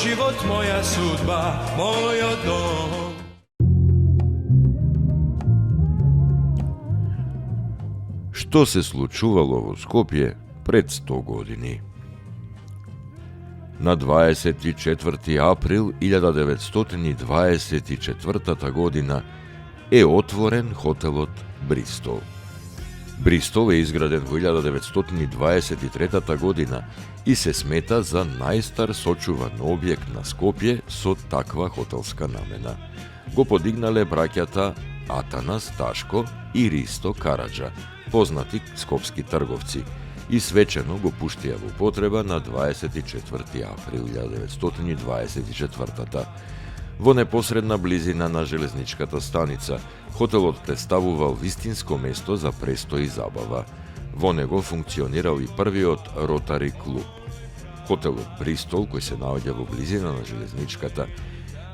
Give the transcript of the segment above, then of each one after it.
Život, moja sudba, moj dom. Što se slučuvalo u Skopje pred 100 godini? Na 24. april 1924. godina je otvoren hotelot Bristol. Bristol je izgraden u 1923. godina i se smeta za najstar sočuvan objekt na Skopje so takva hotelska namena. Go podignale braćata Atanas Taško i Risto Karadža, poznati skopski trgovci, i svečano go puštijalo potreba na 24. april 1924. Во непосредна близина на железничката станица, хотелот представувал вистинско место за престој и забава. Во него функционирал и првиот ротари клуб. Хотелот Бристол, кој се наоѓа во близина на железничката,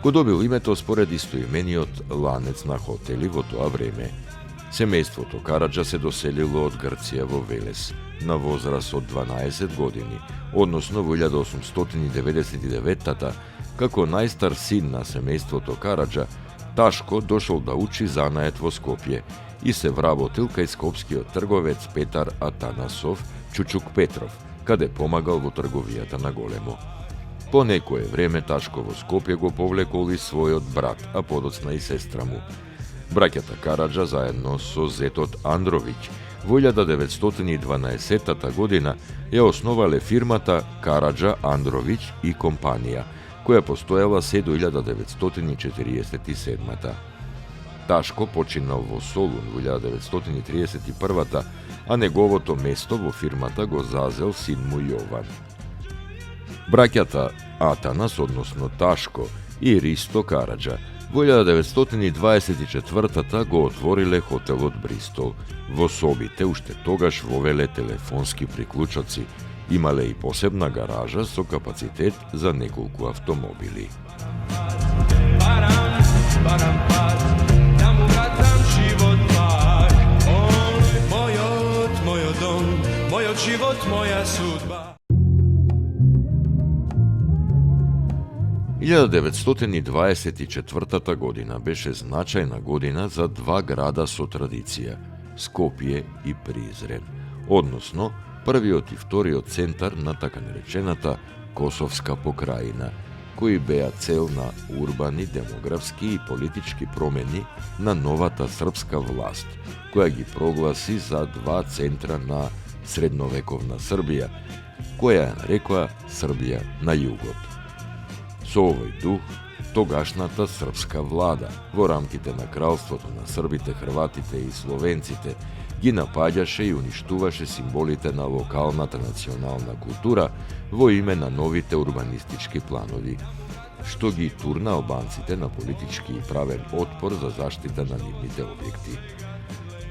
го добил името според истоимениот ланец на хотели во тоа време. Семејството Караджа се доселило од Грција во Велес на возраст од 12 години, односно во 1899-та, како најстар син на семејството Караджа, Ташко дошол да учи занает во Скопје и се вработил кај скопскиот трговец Петар Атанасов Чучук Петров, каде помагал во трговијата на големо. По некое време Ташко во Скопје го повлекол и својот брат, а подоцна и сестра му. Браќата Караджа заедно со зетот Андровиќ во 1912 година ја основале фирмата Караджа Андровиќ и компанија, која постојала се до 1947. Ташко починал во Солун во 1931, а неговото место во фирмата го зазел син му Јован. Браќата Атанас, односно Ташко, и Ристо Караджа во 1924 го отвориле хотелот Бристол. Во собите уште тогаш вовеле телефонски приклучоци, имале и посебна гаража со капацитет за неколку автомобили. Живот, моја судба. 1924 година беше значајна година за два града со традиција – Скопје и Призрен, односно првиот и вториот центар на така наречената Косовска покрајина, кои беа цел на урбани, демографски и политички промени на новата српска власт, која ги прогласи за два центра на средновековна Србија, која ја нарекоа Србија на југот. Со овој дух, тогашната српска влада во рамките на кралството на србите, хрватите и словенците ги напаѓаше и уништуваше символите на локалната национална култура во име на новите урбанистички планови, што ги турна албанците на политички и правен отпор за заштита на нивните објекти.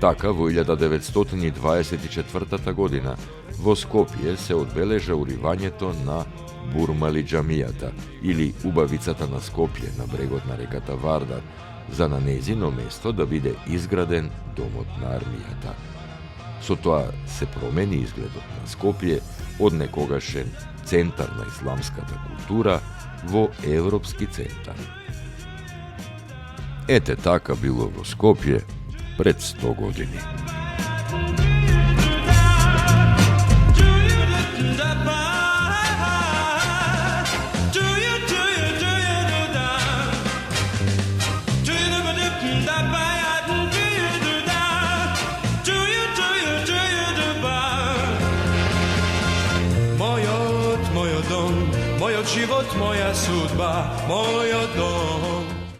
Така, во 1924 година во Скопје се одбележа уривањето на Бурмали џамијата, или убавицата на Скопје на брегот на реката Вардар, за на нејзино место да биде изграден домот на армијата. Со тоа се промени изгледот на Скопје од некогашен центар на исламската култура во европски центар. Ете така било во Скопје пред 100 години. Život, moja sudba, moj dom.